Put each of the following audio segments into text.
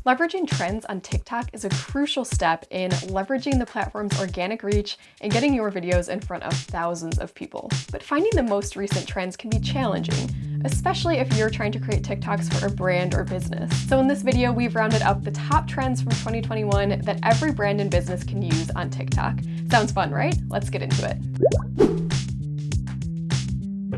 Leveraging trends on TikTok is a crucial step in leveraging the platform's organic reach and getting your videos in front of thousands of people. But finding the most recent trends can be challenging, especially if you're trying to create TikToks for a brand or business. So in this video, we've rounded up the top trends from 2021 that every brand and business can use on TikTok. Sounds fun, right? Let's get into it.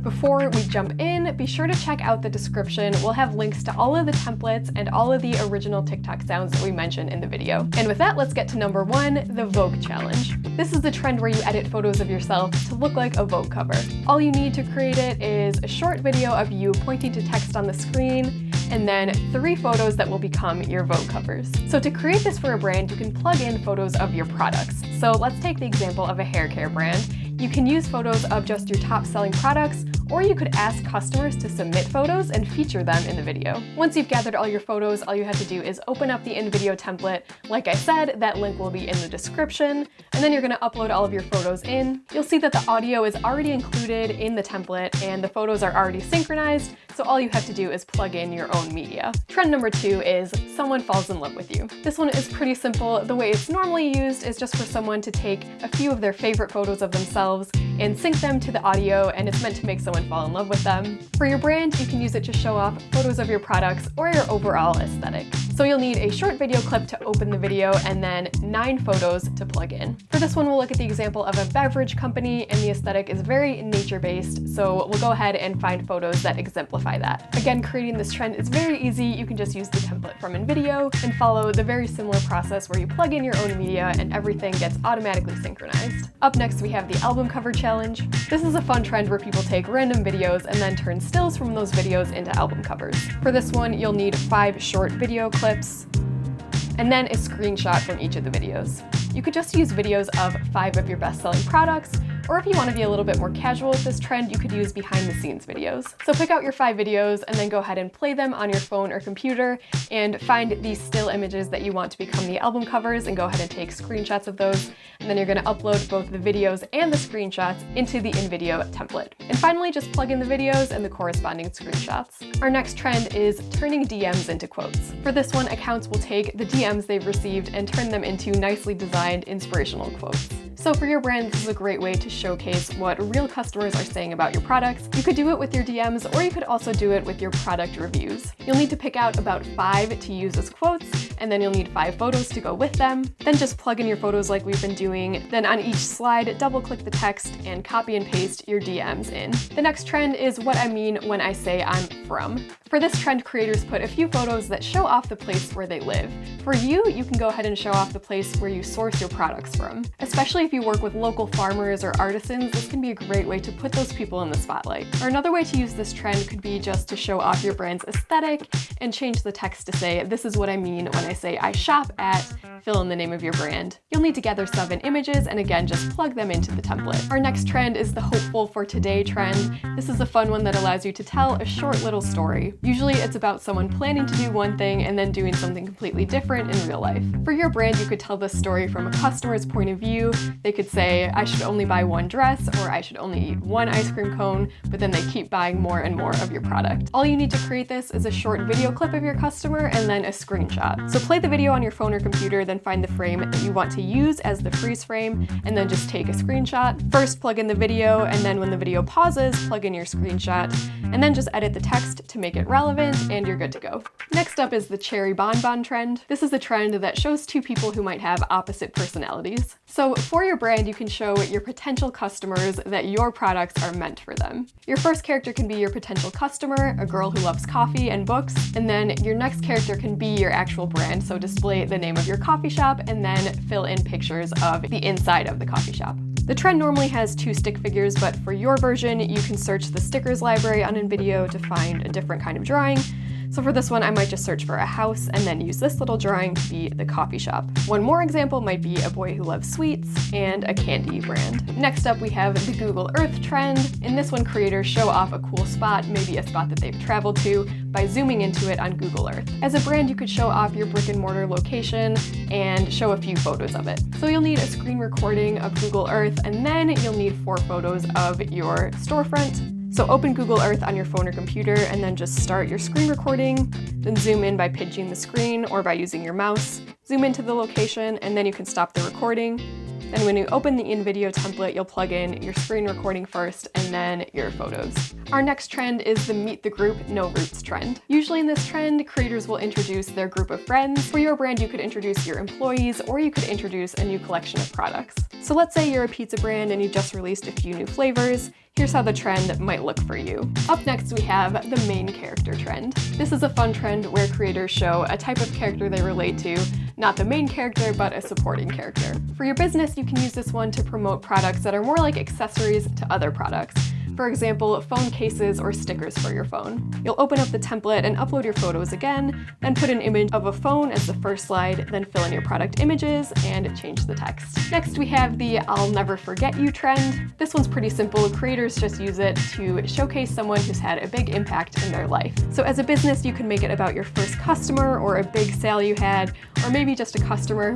Before we jump in, be sure to check out the description. We'll have links to all of the templates and all of the original TikTok sounds that we mentioned in the video. And with that, let's get to number 1, the Vogue challenge. This is the trend where you edit photos of yourself to look like a Vogue cover. All you need to create it is a short video of you pointing to text on the screen, and then 3 photos that will become your Vogue covers. So to create this for a brand, you can plug in photos of your products. So let's take the example of a hair care brand. You can use photos of just your top selling products, or you could ask customers to submit photos and feature them in the video. Once you've gathered all your photos, all you have to do is open up the InVideo template. Like I said, that link will be in the description, and then you're gonna upload all of your photos in. You'll see that the audio is already included in the template and the photos are already synchronized, so all you have to do is plug in your own media. Trend number 2 is someone falls in love with you. This one is pretty simple. The way it's normally used is just for someone to take a few of their favorite photos of themselves and sync them to the audio, and it's meant to make someone fall in love with them. For your brand, you can use it to show off photos of your products or your overall aesthetic. So you'll need a short video clip to open the video and then 9 photos to plug in. For this one, we'll look at the example of a beverage company, and the aesthetic is very nature-based, so we'll go ahead and find photos that exemplify that. Again, creating this trend is very easy. You can just use the template from InVideo and follow the very similar process where you plug in your own media and everything gets automatically synchronized. Up next, we have the album cover challenge. This is a fun trend where people take random videos and then turn stills from those videos into album covers. For this one, you'll need 5 short video clips and then a screenshot from each of the videos. You could just use videos of 5 of your best-selling products, or if you want to be a little bit more casual with this trend, you could use behind-the-scenes videos. So pick out your 5 videos and then go ahead and play them on your phone or computer and find these still images that you want to become the album covers and go ahead and take screenshots of those. And then you're going to upload both the videos and the screenshots into the InVideo template. And finally, just plug in the videos and the corresponding screenshots. Our next trend is turning DMs into quotes. For this one, accounts will take the DMs they've received and turn them into nicely designed inspirational quotes. So for your brand, this is a great way to showcase what real customers are saying about your products. You could do it with your DMs, or you could also do it with your product reviews. You'll need to pick out about 5 to use as quotes, and then you'll need 5 photos to go with them. Then just plug in your photos like we've been doing. Then on each slide, double-click the text and copy and paste your DMs in. The next trend is what I mean when I say I'm from. For this trend, creators put a few photos that show off the place where they live. For you, you can go ahead and show off the place where you source your products from. Especially if you work with local farmers or artisans, this can be a great way to put those people in the spotlight. Or another way to use this trend could be just to show off your brand's aesthetic and change the text to say, this is what I mean when I say I shop at, fill in the name of your brand. You'll need to gather 7 images and again, just plug them into the template. Our next trend is the hopeful for today trend. This is a fun one that allows you to tell a short little story. Usually it's about someone planning to do one thing and then doing something completely different in real life. For your brand, you could tell this story from a customer's point of view. They could say, I should only buy 1 dress, or I should only eat 1 ice cream cone, but then they keep buying more and more of your product. All you need to create this is a short video clip of your customer and then a screenshot. So play the video on your phone or computer, then find the frame that you want to use as the freeze frame, and then just take a screenshot. First, plug in the video, and then when the video pauses, plug in your screenshot, and then just edit the text to make it relevant, and you're good to go. Next up is the cherry bonbon trend. This is a trend that shows 2 people who might have opposite personalities. So for your brand, you can show your potential customers that your products are meant for them. Your first character can be your potential customer, a girl who loves coffee and books, and then your next character can be your actual brand, so display the name of your coffee shop and then fill in pictures of the inside of the coffee shop. The trend normally has 2 stick figures, but for your version, you can search the stickers library on InVideo to find a different kind of drawing. So for this one, I might just search for a house and then use this little drawing to be the coffee shop. One more example might be a boy who loves sweets and a candy brand. Next up, we have the Google Earth trend. In this one, creators show off a cool spot, maybe a spot that they've traveled to, by zooming into it on Google Earth. As a brand, you could show off your brick and mortar location and show a few photos of it. So you'll need a screen recording of Google Earth, and then you'll need 4 photos of your storefront. So open Google Earth on your phone or computer and then just start your screen recording, then zoom in by pinching the screen or by using your mouse, zoom into the location, and then you can stop the recording. Then when you open the InVideo template, you'll plug in your screen recording first and then your photos. Our next trend is the meet the group, no roots trend. Usually in this trend, creators will introduce their group of friends. For your brand, you could introduce your employees or you could introduce a new collection of products. So let's say you're a pizza brand and you just released a few new flavors. Here's how the trend might look for you. Up next, we have the main character trend. This is a fun trend where creators show a type of character they relate to, not the main character, but a supporting character. For your business, you can use this one to promote products that are more like accessories to other products. For example, phone cases or stickers for your phone. You'll open up the template and upload your photos again, then put an image of a phone as the first slide, then fill in your product images and change the text. Next, we have the I'll never forget you trend. This one's pretty simple. Creators just use it to showcase someone who's had a big impact in their life. So as a business, you can make it about your first customer or a big sale you had, or maybe just a customer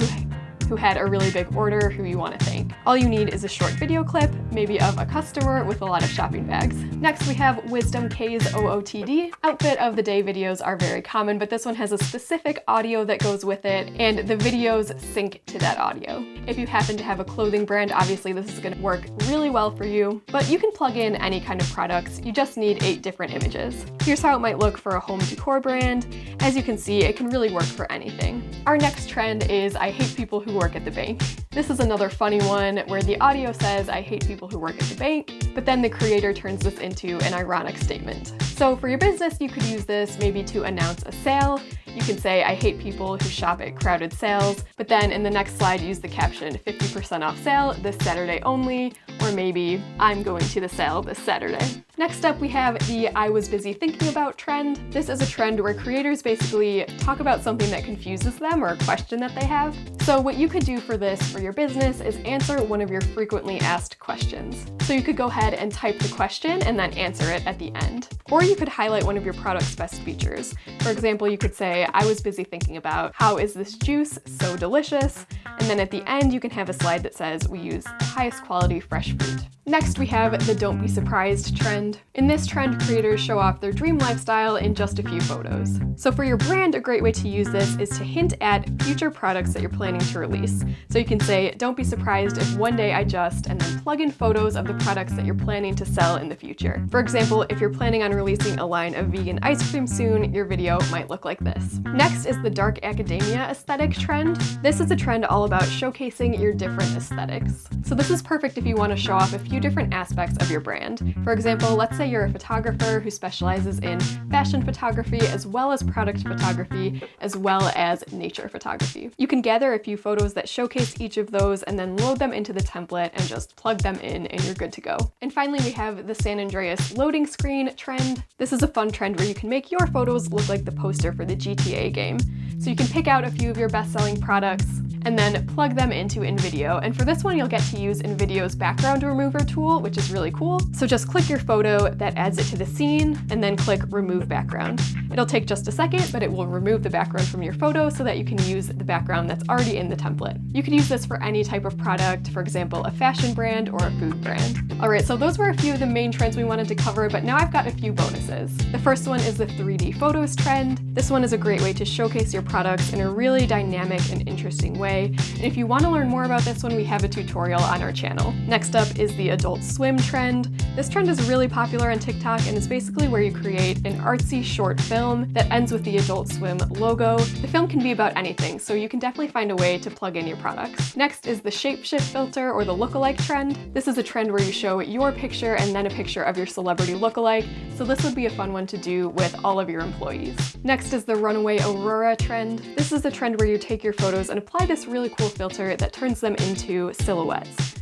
who had a really big order who you want to thank. All you need is a short video clip, maybe of a customer with a lot of shopping bags. Next, we have Widom Kay'es OOTD. Outfit of the day videos are very common, but this one has a specific audio that goes with it, and the videos sync to that audio. If you happen to have a clothing brand, obviously this is going to work really well for you, but you can plug in any kind of products. You just need 8 different images. Here's how it might look for a home decor brand. As you can see, it can really work for anything. Our next trend is I hate people who work at the bank. This is another funny one where the audio says I hate people who work at the bank, but then the creator turns this into an ironic statement. So for your business, you could use this maybe to announce a sale. You can say, I hate people who shop at crowded sales, but then in the next slide, use the caption 50% off sale this Saturday only, or maybe I'm going to the sale this Saturday. Next up, we have the I was busy thinking about trend. This is a trend where creators basically talk about something that confuses them or a question that they have. So what you could do for this for your business is answer one of your frequently asked questions. So you could go ahead and type the question and then answer it at the end. Or you could highlight one of your product's best features. For example, you could say, I was busy thinking about how is this juice so delicious? And then at the end, you can have a slide that says we use the highest quality fresh fruit. Next, we have the don't be surprised trend. In this trend, creators show off their dream lifestyle in just a few photos. So for your brand, a great way to use this is to hint at future products that you're planning to release. So you can say, don't be surprised if one day I just, and then plug in photos of the products that you're planning to sell in the future. For example, if you're planning on releasing a line of vegan ice cream soon, your video might look like this. Next is the dark academia aesthetic trend. This is a trend all about showcasing your different aesthetics. So this is perfect if you want to show off a few different aspects of your brand. For example, let's say you're a photographer who specializes in fashion photography as well as product photography as well as nature photography. You can gather a few photos that showcase each of those and then load them into the template and just plug them in and you're good to go. And finally, we have the San Andreas loading screen trend. This is a fun trend where you can make your photos look like the poster for the GTA game. So you can pick out a few of your best-selling products and then plug them into InVideo. And for this one, you'll get to use InVideo's background remover tool, which is really cool. So just click your photo that adds it to the scene and then click remove background. It'll take just a second, but it will remove the background from your photo so that you can use the background that's already in the template. You can use this for any type of product, for example, a fashion brand or a food brand. All right, so those were a few of the main trends we wanted to cover, but now I've got a few bonuses. The first one is the 3D photos trend. This one is a great way to showcase your products in a really dynamic and interesting way. And if you want to learn more about this one, we have a tutorial on our channel. Next up is the Adult Swim trend. This trend is really popular on TikTok and it's basically where you create an artsy short film that ends with the Adult Swim logo. The film can be about anything, so you can definitely find a way to plug in your products. Next is the shapeshift filter or the lookalike trend. This is a trend where you show your picture and then a picture of your celebrity lookalike, so this would be a fun one to do with all of your employees. Next is the runaway aurora trend. This is a trend where you take your photos and apply this really cool filter that turns them into silhouettes.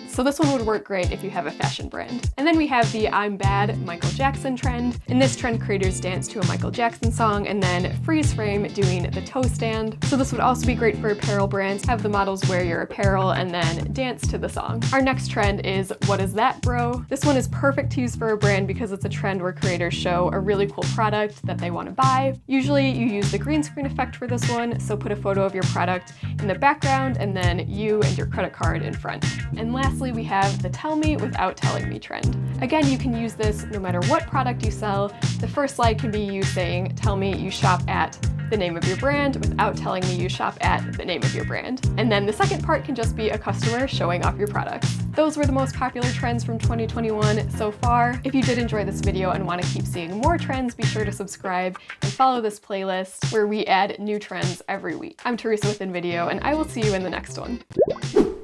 So this one would work great if you have a fashion brand. And then we have the I'm Bad Michael Jackson trend. In this trend, creators dance to a Michael Jackson song and then freeze frame doing the toe stand. So this would also be great for apparel brands. Have the models wear your apparel and then dance to the song. Our next trend is What Is That Bro? This one is perfect to use for a brand because it's a trend where creators show a really cool product that they want to buy. Usually you use the green screen effect for this one, so put a photo of your product in the background and then you and your credit card in front. And lastly, lastly, we have the Tell Me Without Telling Me trend. Again, you can use this no matter what product you sell. The first slide can be you saying, tell me you shop at the name of your brand without telling me you shop at the name of your brand. And then the second part can just be a customer showing off your products. Those were the most popular trends from 2021 so far. If you did enjoy this video and want to keep seeing more trends, be sure to subscribe and follow this playlist where we add new trends every week. I'm Teresa with InVideo, and I will see you in the next one.